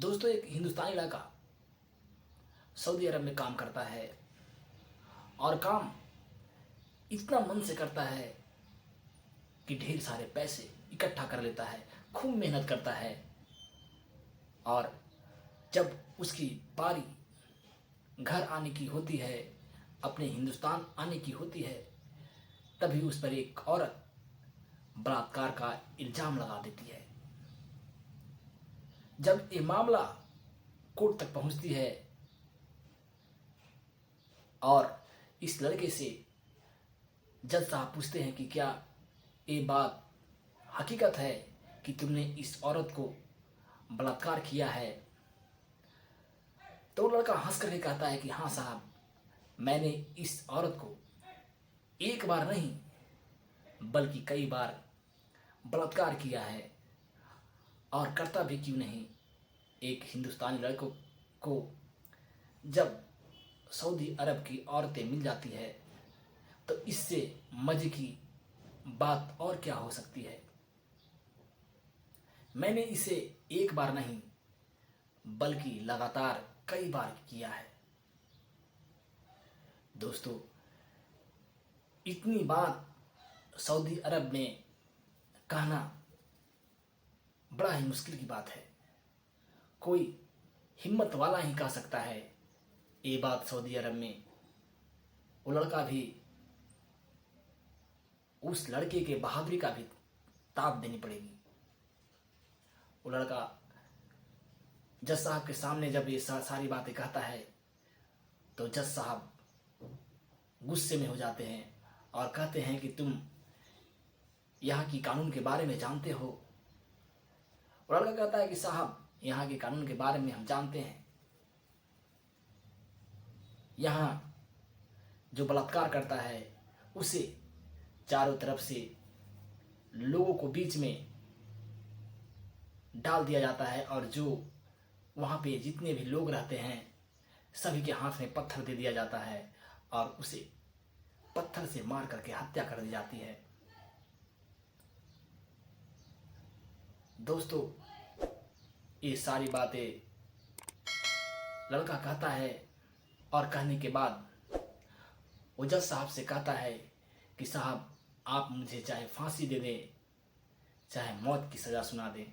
दोस्तों, एक हिंदुस्तानी लड़का सऊदी अरब में काम करता है और काम इतना मन से करता है कि ढेर सारे पैसे इकट्ठा कर लेता है, खूब मेहनत करता है। और जब उसकी बारी घर आने की होती है, अपने हिंदुस्तान आने की होती है, तभी उस पर एक औरत बलात्कार का इल्ज़ाम लगा देती है। जब ये मामला कोर्ट तक पहुंचती है और इस लड़के से जज साहब पूछते हैं कि क्या ये बात हकीकत है कि तुमने इस औरत को बलात्कार किया है, तो लड़का हंस करके कहता है कि हाँ साहब, मैंने इस औरत को एक बार नहीं बल्कि कई बार बलात्कार किया है। और करता भी क्यों नहीं, एक हिंदुस्तानी लड़कों को जब सऊदी अरब की औरतें मिल जाती है तो इससे मजे की बात और क्या हो सकती है। मैंने इसे एक बार नहीं बल्कि लगातार कई बार किया है। दोस्तों, इतनी बात सऊदी अरब में कहना बड़ा ही मुश्किल की बात है। कोई हिम्मत वाला ही कह सकता है ये बात सऊदी अरब में। वो लड़का भी, उस लड़के के बहादुरी का भी ताब देनी पड़ेगी। वो लड़का जज साहब के सामने जब ये सारी बातें कहता है तो जज साहब गुस्से में हो जाते हैं और कहते हैं कि तुम यहाँ की कानून के बारे में जानते हो। और लड़का कहता है कि साहब, यहाँ के कानून के बारे में हम जानते हैं। यहाँ जो बलात्कार करता है उसे चारों तरफ से लोगों को बीच में डाल दिया जाता है और जो वहाँ पे जितने भी लोग रहते हैं सभी के हाथ में पत्थर दे दिया जाता है और उसे पत्थर से मार करके हत्या कर दी जाती है। दोस्तों, ये सारी बातें लड़का कहता है और कहने के बाद वो जज साहब से कहता है कि साहब, आप मुझे चाहे फांसी दे दें चाहे मौत की सज़ा सुना दें,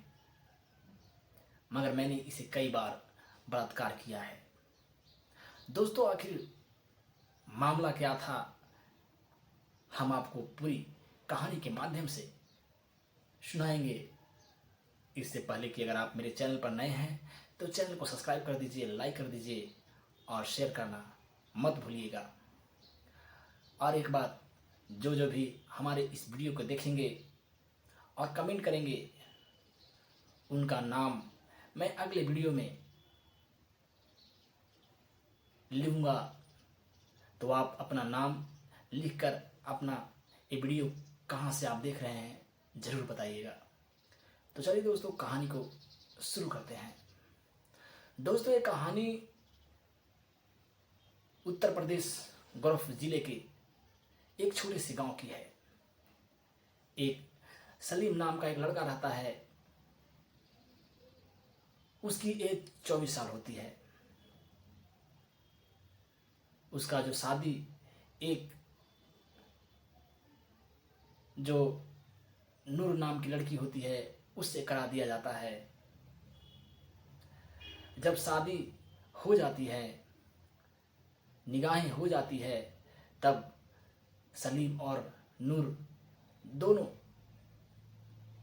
मगर मैंने इसे कई बार बलात्कार किया है। दोस्तों, आखिर मामला क्या था, हम आपको पूरी कहानी के माध्यम से सुनाएंगे। इससे पहले कि अगर आप मेरे चैनल पर नए हैं तो चैनल को सब्सक्राइब कर दीजिए, लाइक कर दीजिए और शेयर करना मत भूलिएगा। और एक बात, जो जो भी हमारे इस वीडियो को देखेंगे और कमेंट करेंगे उनका नाम मैं अगले वीडियो में लिखूँगा। तो आप अपना नाम लिखकर अपना ये वीडियो कहाँ से आप देख रहे हैं ज़रूर बताइएगा। तो चलिए दोस्तों, कहानी को शुरू करते हैं। दोस्तों, ये कहानी उत्तर प्रदेश गोरख जिले के एक छोटे से गांव की है। एक सलीम नाम का एक लड़का रहता है। उसकी एज 24 साल होती है। उसका जो शादी एक जो नूर नाम की लड़की होती है उससे करा दिया जाता है। जब शादी हो जाती है, निगाहें हो जाती है, तब सलीम और नूर दोनों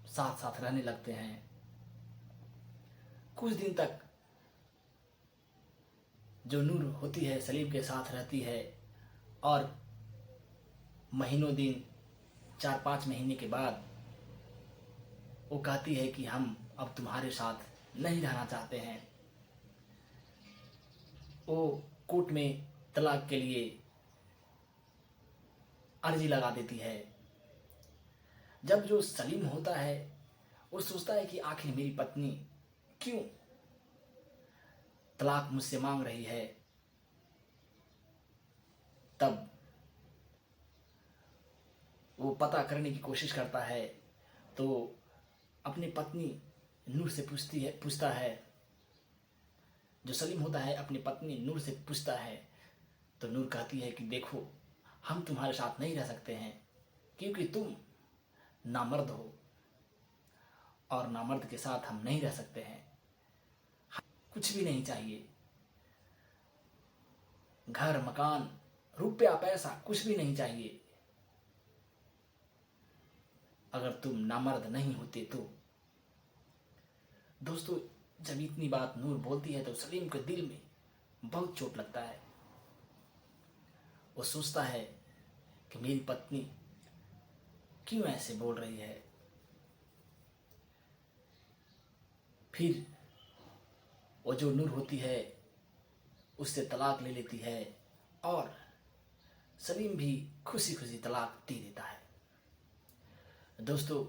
साथ साथ रहने लगते हैं। कुछ दिन तक जो नूर होती है सलीम के साथ रहती है और महीनों दिन 4-5 महीने के बाद वो कहती है कि हम अब तुम्हारे साथ नहीं रहना चाहते हैं। वो कोर्ट में तलाक के लिए अर्जी लगा देती है। जब जो सलीम होता है वो सोचता है कि आखिर मेरी पत्नी क्यों तलाक मुझसे मांग रही है, तब वो पता करने की कोशिश करता है। तो अपनी पत्नी नूर से पूछता है जो सलीम होता है अपनी पत्नी नूर से पूछता है, तो नूर कहती है कि देखो, हम तुम्हारे साथ नहीं रह सकते हैं क्योंकि तुम नामर्द हो और नामर्द के साथ हम नहीं रह सकते हैं। कुछ भी नहीं चाहिए, घर मकान रुपया पैसा कुछ भी नहीं चाहिए, अगर तुम नामर्द नहीं होते तो। दोस्तों, जब इतनी बात नूर बोलती है तो सलीम के दिल में बहुत चोट लगता है। वो सोचता है कि मेरी पत्नी क्यों ऐसे बोल रही है। फिर वो जो नूर होती है उससे तलाक ले लेती है और सलीम भी खुशी खुशी तलाक दे देता है। दोस्तों,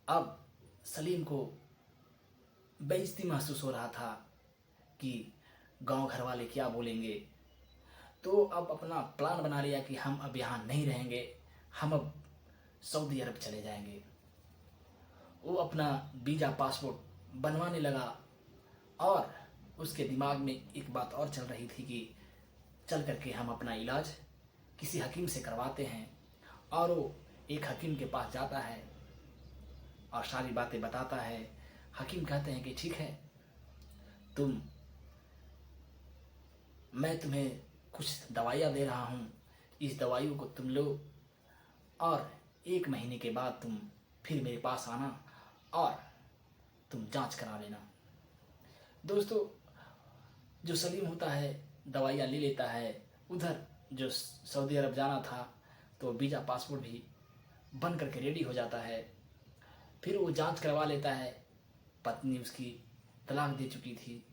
अब सलीम को बेइज्जती महसूस हो रहा था कि गांव घर वाले क्या बोलेंगे, तो अब अपना प्लान बना लिया कि हम अब यहाँ नहीं रहेंगे, हम अब सऊदी अरब चले जाएंगे। वो अपना वीज़ा पासपोर्ट बनवाने लगा और उसके दिमाग में एक बात और चल रही थी कि चल करके हम अपना इलाज किसी हकीम से करवाते हैं। और वो एक हकीम के पास जाता है और सारी बातें बताता है। हकीम कहते हैं कि ठीक है, मैं तुम्हें कुछ दवाइयाँ दे रहा हूँ, इस दवाइयों को तुम लो और 1 महीने के बाद तुम फिर मेरे पास आना और तुम जांच करा लेना। दोस्तों, जो सलीम होता है दवाइयाँ ले लेता है। उधर जो सऊदी अरब जाना था तो वीज़ा पासपोर्ट भी बन करके रेडी हो जाता है। फिर वो जांच करवा लेता है। पत्नी उसकी तलाक दे चुकी थी।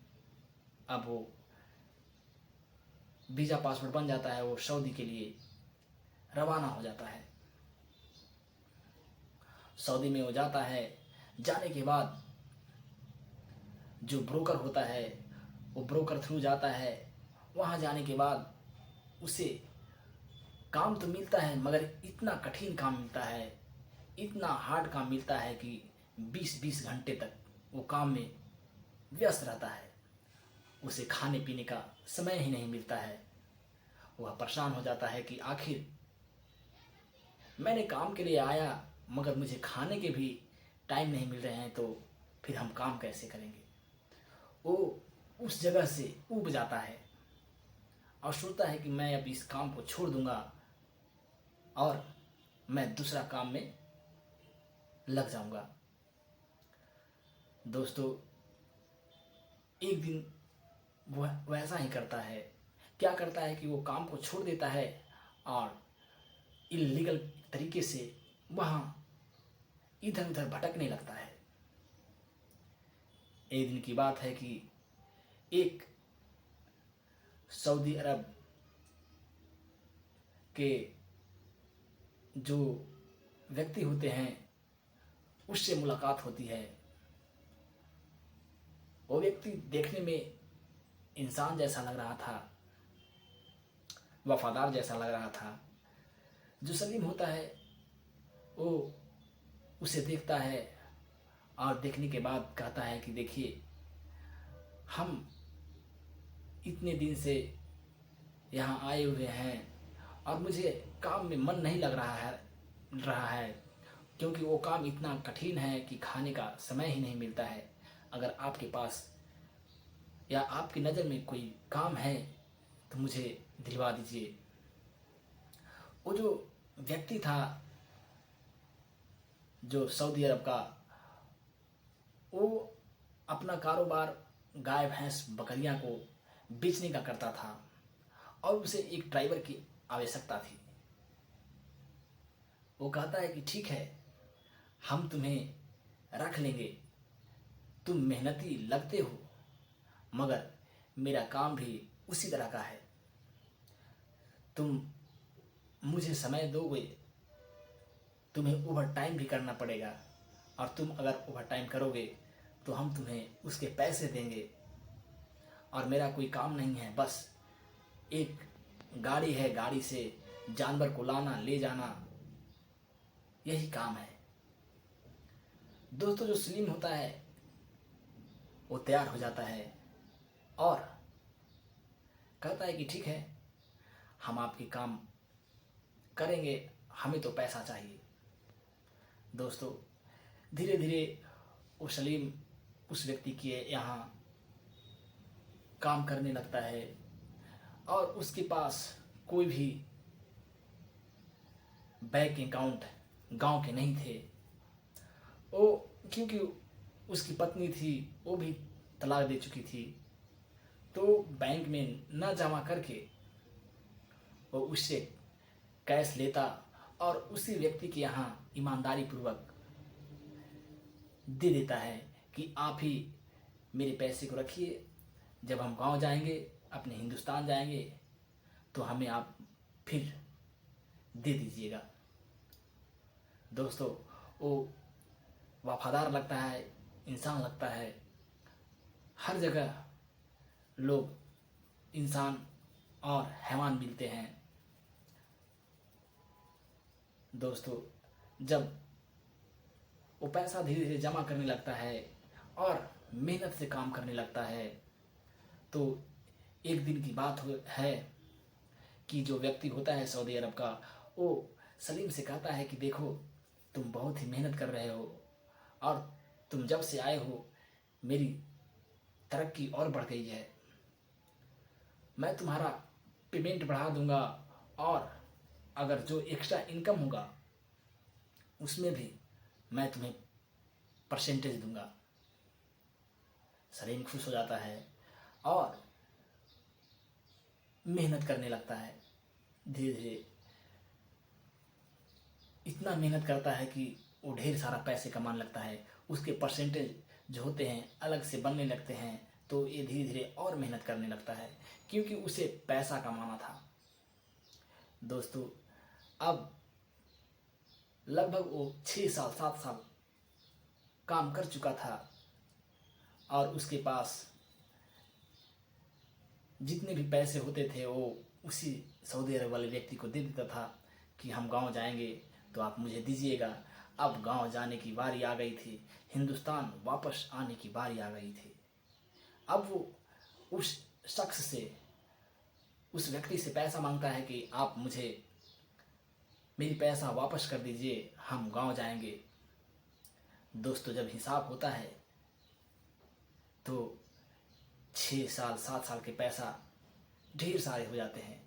अब वो वीज़ा पासपोर्ट बन जाता है, वो सऊदी के लिए रवाना हो जाता है। सऊदी में वो जाता है। जाने के बाद जो ब्रोकर होता है वो ब्रोकर थ्रू जाता है। वहाँ जाने के बाद उसे काम तो मिलता है, मगर इतना कठिन काम मिलता है, इतना हार्ड काम मिलता है कि 20-20 घंटे तक वो काम में व्यस्त रहता है। उसे खाने पीने का समय ही नहीं मिलता है। वह परेशान हो जाता है कि आखिर मैंने काम के लिए आया मगर मुझे खाने के भी टाइम नहीं मिल रहे हैं, तो फिर हम काम कैसे करेंगे। वो उस जगह से ऊब जाता है और सोचता है कि मैं अब इस काम को छोड़ दूंगा और मैं दूसरा काम में लग जाऊंगा। दोस्तों, एक दिन वह वैसा ही करता है। क्या करता है कि वो काम को छोड़ देता है और इलीगल तरीके से वहाँ इधर उधर भटकने लगता है। एक दिन की बात है कि एक सऊदी अरब के जो व्यक्ति होते हैं उससे मुलाकात होती है। वो व्यक्ति देखने में इंसान जैसा लग रहा था, वफादार जैसा लग रहा था। जो सलीम होता है वो उसे देखता है और देखने के बाद कहता है कि देखिए, हम इतने दिन से यहाँ आए हुए हैं और मुझे काम में मन नहीं लग रहा है क्योंकि वो काम इतना कठिन है कि खाने का समय ही नहीं मिलता है। अगर आपके पास या आपकी नज़र में कोई काम है तो मुझे दिलवा दीजिए। वो जो व्यक्ति था जो सऊदी अरब का, वो अपना कारोबार गाय भैंस बकरियां को बेचने का करता था और उसे एक ड्राइवर की आवश्यकता थी। वो कहता है कि ठीक है, हम तुम्हें रख लेंगे, तुम मेहनती लगते हो, मगर मेरा काम भी उसी तरह का है। तुम मुझे समय दोगे, तुम्हें ओवर टाइम भी करना पड़ेगा और तुम अगर ओवर टाइम करोगे तो हम तुम्हें उसके पैसे देंगे। और मेरा कोई काम नहीं है, बस एक गाड़ी है, गाड़ी से जानवर को लाना ले जाना, यही काम है। दोस्तों, जो सलीम होता है वो तैयार हो जाता है और कहता है कि ठीक है, हम आपके काम करेंगे, हमें तो पैसा चाहिए। दोस्तों, धीरे धीरे वो सलीम उस व्यक्ति के यहाँ काम करने लगता है और उसके पास कोई भी बैंक अकाउंट गांव के नहीं थे। वो क्योंकि उसकी पत्नी थी, वो भी तलाक दे चुकी थी, तो बैंक में न जमा करके वो उससे कैश लेता और उसी व्यक्ति के यहाँ ईमानदारी पूर्वक दे देता है कि आप ही मेरे पैसे को रखिए, जब हम गांव जाएंगे, अपने हिंदुस्तान जाएंगे, तो हमें आप फिर दे दीजिएगा। दोस्तों, वो वफादार लगता है, इंसान लगता है। हर जगह लोग इंसान और हैवान मिलते हैं। दोस्तों, जब वो पैसा धीरे धीरे जमा करने लगता है और मेहनत से काम करने लगता है, तो एक दिन की बात है कि जो व्यक्ति होता है सऊदी अरब का, वो सलीम से कहता है कि देखो, तुम बहुत ही मेहनत कर रहे हो और तुम जब से आए हो मेरी तरक्की और बढ़ गई है। मैं तुम्हारा पेमेंट बढ़ा दूंगा और अगर जो एक्स्ट्रा इनकम होगा उसमें भी मैं तुम्हें परसेंटेज दूंगा। सलीम खुश हो जाता है और मेहनत करने लगता है। धीरे धीरे इतना मेहनत करता है कि वो ढेर सारा पैसे कमाने लगता है। उसके परसेंटेज जो होते हैं अलग से बनने लगते हैं, तो ये धीरे धीरे और मेहनत करने लगता है क्योंकि उसे पैसा कमाना था। दोस्तों, अब लगभग वो 6 साल 7 साल काम कर चुका था और उसके पास जितने भी पैसे होते थे वो उसी सऊदी अरब वाले व्यक्ति को दे देता था कि हम गांव जाएंगे तो आप मुझे दीजिएगा। अब गांव जाने की बारी आ गई थी, हिंदुस्तान वापस आने की बारी आ गई थी। अब वो उस शख्स से, उस व्यक्ति से पैसा मांगता है कि आप मुझे मेरी पैसा वापस कर दीजिए, हम गांव जाएंगे। दोस्तों, जब हिसाब होता है तो 6 साल 7 साल के पैसा ढेर सारे हो जाते हैं।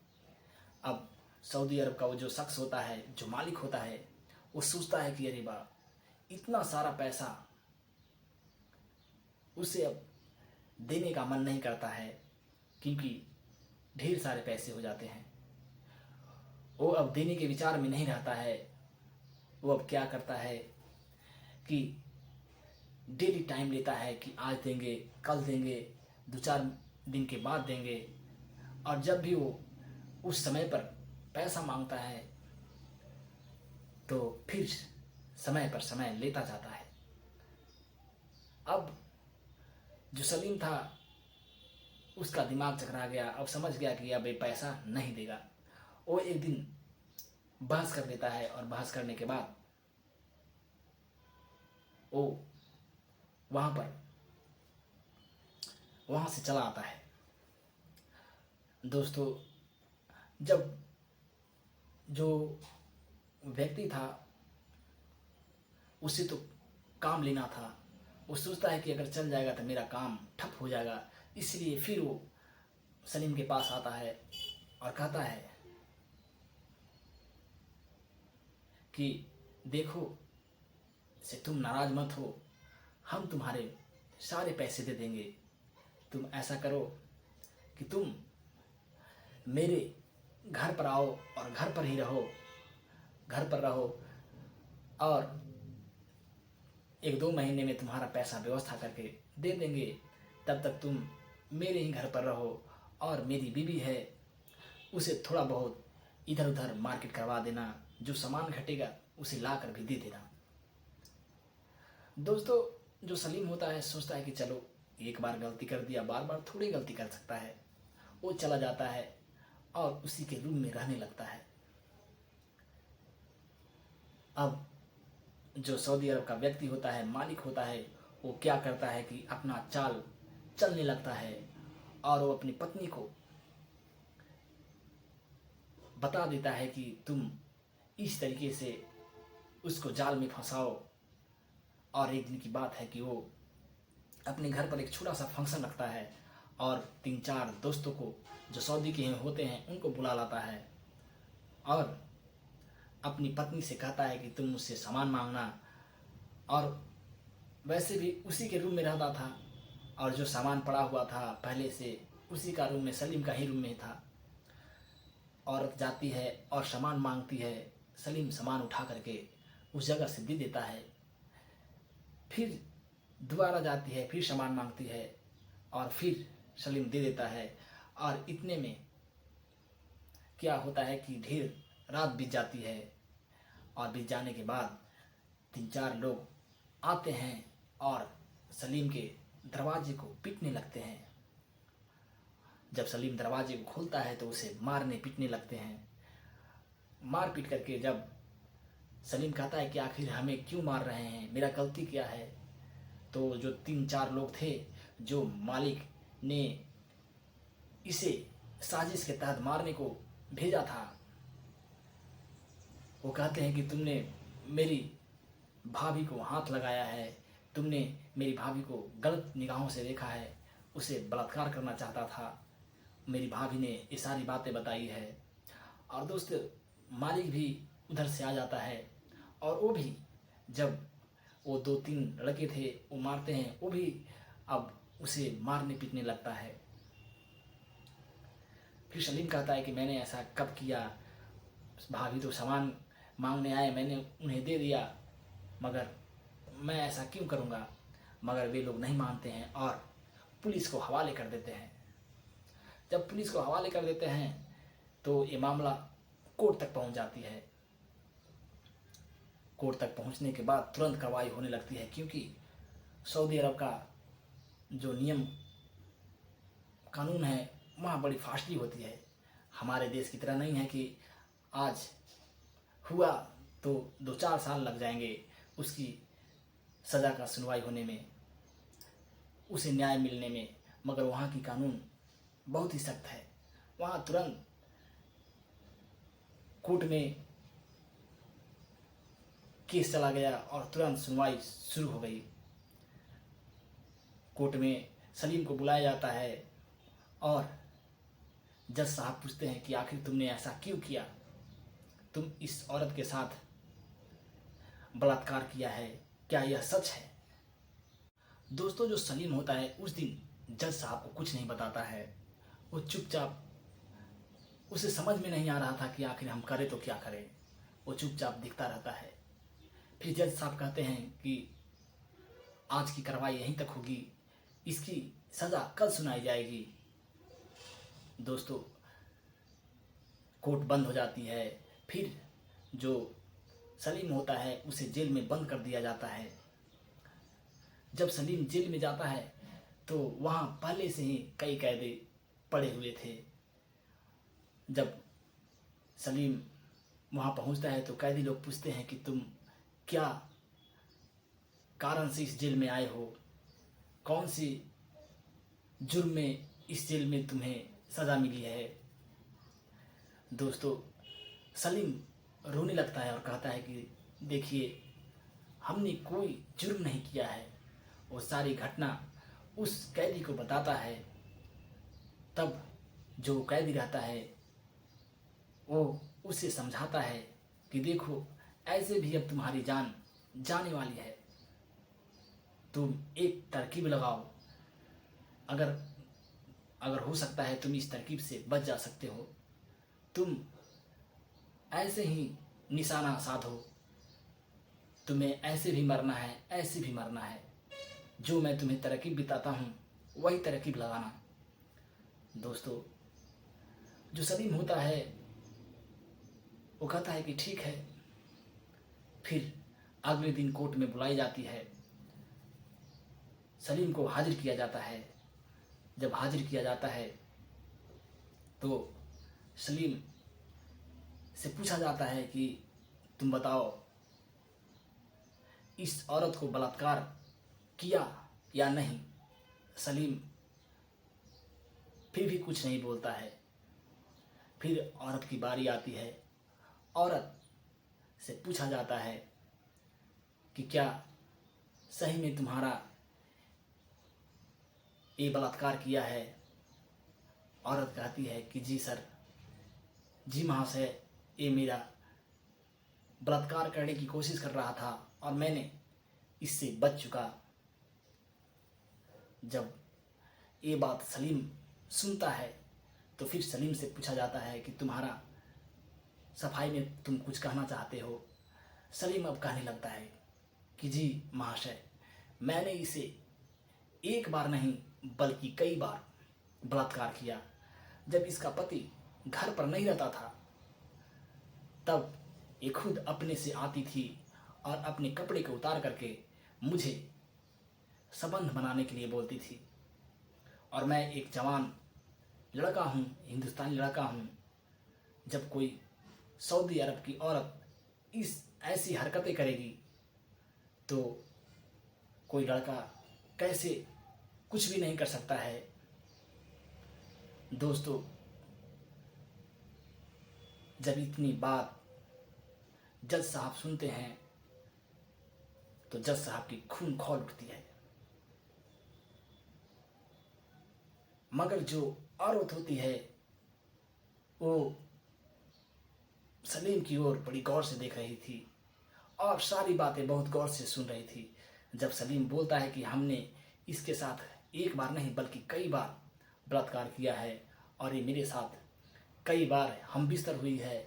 अब सऊदी अरब का वो जो शख्स होता है, जो मालिक होता है, वो सोचता है कि अरे वाह, इतना सारा पैसा उसे अब देने का मन नहीं करता है क्योंकि ढेर सारे पैसे हो जाते हैं। वो अब देने के विचार में नहीं रहता है। वो अब क्या करता है कि डेली टाइम लेता है कि आज देंगे, कल देंगे, 2-4 दिन के बाद देंगे। और जब भी वो उस समय पर पैसा मांगता है तो फिर समय पर समय लेता जाता है। अब जो सलीम था उसका दिमाग चकरा गया। अब समझ गया कि अब ये पैसा नहीं देगा। वो एक दिन बहस कर लेता है और बहस करने के बाद वो वहाँ से चला आता है। दोस्तों, जब जो व्यक्ति था उसे तो काम लेना था, वो सोचता है कि अगर चल जाएगा तो मेरा काम ठप हो जाएगा, इसलिए फिर वो सलीम के पास आता है और कहता है कि देखो, से तुम नाराज मत हो, हम तुम्हारे सारे पैसे दे देंगे। तुम ऐसा करो कि तुम मेरे घर पर आओ और घर पर ही रहो, घर पर रहो और 1-2 महीने में तुम्हारा पैसा व्यवस्था करके दे देंगे। तब तक तुम मेरे ही घर पर रहो और मेरी बीवी है, उसे थोड़ा बहुत इधर उधर मार्केट करवा देना, जो सामान घटेगा उसे ला कर भी दे देना। दोस्तों, जो सलीम होता है सोचता है कि चलो, एक बार गलती कर दिया, बार बार थोड़ी गलती कर सकता है। वो चला जाता है और उसी के रूम में रहने लगता है। अब जो सऊदी अरब का व्यक्ति होता है, मालिक होता है, वो क्या करता है कि अपना चाल चलने लगता है और वो अपनी पत्नी को बता देता है कि तुम इस तरीके से उसको जाल में फंसाओ। और एक दिन की बात है कि वो अपने घर पर एक छोटा सा फंक्शन रखता है और 3-4 दोस्तों को जो सऊदी के होते हैं उनको बुला लाता है और अपनी पत्नी से कहता है कि तुम मुझसे सामान मांगना। और वैसे भी उसी के रूम में रहता था और जो सामान पड़ा हुआ था पहले से उसी का रूम में, सलीम का ही रूम में था। औरत जाती है और सामान मांगती है, सलीम सामान उठा करके उस जगह से दे देता है। फिर दोबारा जाती है, फिर सामान मांगती है और फिर सलीम दे देता है। और इतने में क्या होता है कि ढेर रात बीत जाती है और बीत जाने के बाद 3-4 लोग आते हैं और सलीम के दरवाजे को पीटने लगते हैं। जब सलीम दरवाजे को खोलता है तो उसे मारने पीटने लगते हैं। मार पीट करके जब सलीम कहता है कि आखिर हमें क्यों मार रहे हैं, मेरा गलती क्या है, तो जो 3-4 लोग थे, जो मालिक ने इसे साजिश के तहत मारने को भेजा था, वो कहते हैं कि तुमने मेरी भाभी को हाथ लगाया है, तुमने मेरी भाभी को गलत निगाहों से देखा है, उसे बलात्कार करना चाहता था, मेरी भाभी ने ये सारी बातें बताई है। और दोस्त मालिक भी उधर से आ जाता है और वो भी जब वो 2-3 लड़के थे वो मारते हैं, वो भी अब उसे मारने पीटने लगता है। फिर सलीम कहता है कि मैंने ऐसा कब किया, भाभी तो सामान मांगने आए, मैंने उन्हें दे दिया, मगर मैं ऐसा क्यों करूँगा। मगर वे लोग नहीं मानते हैं और पुलिस को हवाले कर देते हैं। जब पुलिस को हवाले कर देते हैं तो ये मामला कोर्ट तक पहुंच जाती है। कोर्ट तक पहुंचने के बाद तुरंत कार्रवाई होने लगती है, क्योंकि सऊदी अरब का जो नियम कानून है वहाँ बड़ी फास्टली होती है। हमारे देश की तरह नहीं है कि आज हुआ तो 2-4 साल लग जाएंगे उसकी सज़ा का सुनवाई होने में, उसे न्याय मिलने में। मगर वहाँ की कानून बहुत ही सख्त है। वहाँ तुरंत कोर्ट में केस चला गया और तुरंत सुनवाई शुरू हो गई। कोर्ट में सलीम को बुलाया जाता है और जज साहब पूछते हैं कि आखिर तुमने ऐसा क्यों किया, तुम इस औरत के साथ बलात्कार किया है, क्या यह सच है। दोस्तों जो सलीम होता है उस दिन जज साहब को कुछ नहीं बताता है। वो चुपचाप, उसे समझ में नहीं आ रहा था कि आखिर हम करें तो क्या करें, वो चुपचाप दिखता रहता है। फिर जज साहब कहते हैं कि आज की कार्रवाई यहीं तक होगी, इसकी सज़ा कल सुनाई जाएगी। दोस्तों कोर्ट बंद हो जाती है। फिर जो सलीम होता है उसे जेल में बंद कर दिया जाता है। जब सलीम जेल में जाता है तो वहाँ पहले से ही कई कैदी पड़े हुए थे। जब सलीम वहाँ पहुँचता है तो कैदी लोग पूछते हैं कि तुम क्या कारण से इस जेल में आए हो, कौन सी जुर्म में इस जेल में तुम्हें सज़ा मिली है। दोस्तों सलीम रोने लगता है और कहता है कि देखिए हमने कोई जुर्म नहीं किया है। वो सारी घटना उस कैदी को बताता है। तब जो कैदी रहता है वो उसे समझाता है कि देखो ऐसे भी अब तुम्हारी जान जाने वाली है, तुम एक तरकीब लगाओ, अगर हो सकता है तुम इस तरकीब से बच जा सकते हो, तुम ऐसे ही निशाना साधो, तुम्हें ऐसे भी मरना है, ऐसे भी मरना है, जो मैं तुम्हें तरकीब बताता हूँ वही तरकीब लगाना। दोस्तों जो सलीम होता है वो कहता है कि ठीक है। फिर अगले दिन कोर्ट में बुलाई जाती है, सलीम को हाजिर किया जाता है। जब हाजिर किया जाता है तो सलीम से पूछा जाता है कि तुम बताओ इस औरत को बलात्कार किया या नहीं। सलीम फिर भी कुछ नहीं बोलता है। फिर औरत की बारी आती है। औरत से पूछा जाता है कि क्या सही में तुम्हारा ये बलात्कार किया है? औरत कहती है कि जी सर, जी महाशय, ये मेरा बलात्कार करने की कोशिश कर रहा था और मैंने इससे बच चुका। जब ये बात सलीम सुनता है तो फिर सलीम से पूछा जाता है कि तुम्हारा सफाई में तुम कुछ कहना चाहते हो? सलीम अब कहने लगता है कि जी महाशय, मैंने इसे एक बार नहीं बल्कि कई बार बलात्कार किया। जब इसका पति घर पर नहीं रहता था तब ये खुद अपने से आती थी और अपने कपड़े को उतार करके मुझे संबंध बनाने के लिए बोलती थी। और मैं एक जवान लड़का हूँ, हिंदुस्तानी लड़का हूँ। जब कोई सऊदी अरब की औरत इस ऐसी हरकतें करेगी तो कोई लड़का कैसे कुछ भी नहीं कर सकता है। दोस्तों, जब इतनी बात जज साहब सुनते हैं तो जज साहब की खून खौल उठती है। मगर जो औरत होती है वो सलीम की ओर बड़ी गौर से देख रही थी और सारी बातें बहुत गौर से सुन रही थी। जब सलीम बोलता है कि हमने इसके साथ एक बार नहीं बल्कि कई बार बलात्कार किया है और ये मेरे साथ कई बार हम बिस्तर हुई है,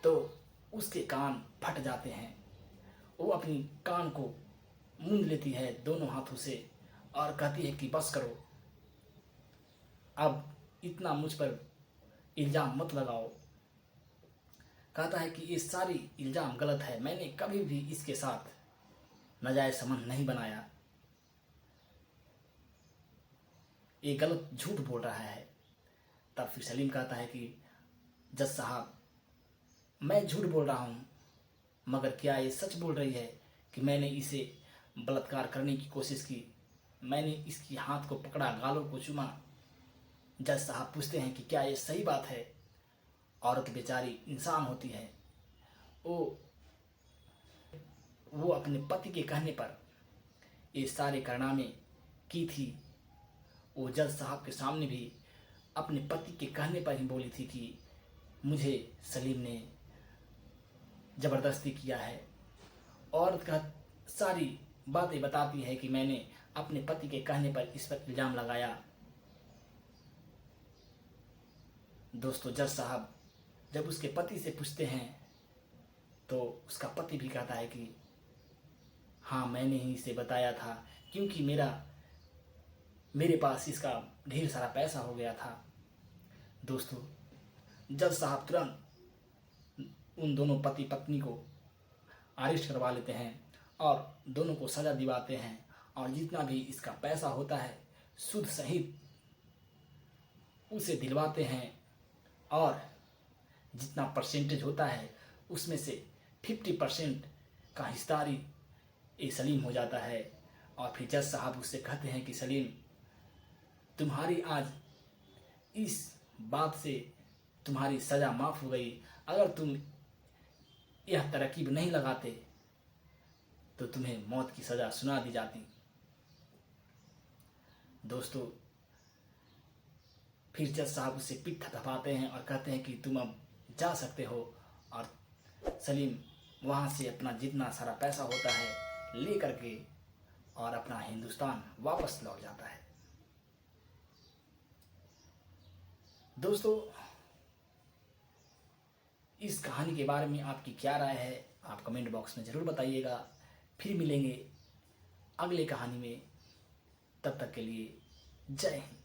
तो उसके कान फट जाते हैं। वो अपनी कान को मूंद लेती है दोनों हाथों से और कहती है कि बस करो, अब इतना मुझ पर इल्ज़ाम मत लगाओ। कहता है कि ये सारी इल्ज़ाम गलत है, मैंने कभी भी इसके साथ नाजायज़ संबंध नहीं बनाया, ये गलत झूठ बोल रहा है। तब फिर सलीम कहता है कि जज साहब, मैं झूठ बोल रहा हूँ मगर क्या ये सच बोल रही है कि मैंने इसे बलात्कार करने की कोशिश की, मैंने इसकी हाथ को पकड़ा, गालों को चूमा। जज साहब पूछते हैं कि क्या ये सही बात है? औरत बेचारी इंसान होती है, वो अपने पति के कहने पर ये सारे कारनामे की थी। वो जज साहब के सामने भी अपने पति के कहने पर ही बोली थी कि मुझे सलीम ने ज़बरदस्ती किया है। औरत का सारी बातें बताती है कि मैंने अपने पति के कहने पर इस पर इल्ज़ाम लगाया। दोस्तों, जज साहब जब उसके पति से पूछते हैं तो उसका पति भी कहता है कि हाँ, मैंने ही इसे बताया था क्योंकि मेरे पास इसका ढेर सारा पैसा हो गया था। दोस्तों, जज साहब तुरंत उन दोनों पति पत्नी को अरेस्ट करवा लेते हैं और दोनों को सज़ा दिवाते हैं और जितना भी इसका पैसा होता है सुद सहित उसे दिलवाते हैं और जितना परसेंटेज होता है उसमें से 50% का हिस्सेदारी ये सलीम हो जाता है। और फिर जज साहब उससे कहते हैं कि सलीम, तुम्हारी आज इस बात से तुम्हारी सज़ा माफ़ हो गई, अगर तुम यह तरकीब नहीं लगाते तो तुम्हें मौत की सज़ा सुना दी जाती। दोस्तों, फिर जज साहब उससे पीठ थपथपाते हैं और कहते हैं कि तुम अब जा सकते हो। और सलीम वहाँ से अपना जितना सारा पैसा होता है ले करके और अपना हिंदुस्तान वापस लौट जाता है। दोस्तों, इस कहानी के बारे में आपकी क्या राय है आप कमेंट बॉक्स में ज़रूर बताइएगा। फिर मिलेंगे अगले कहानी में, तब तक के लिए जय हिंद।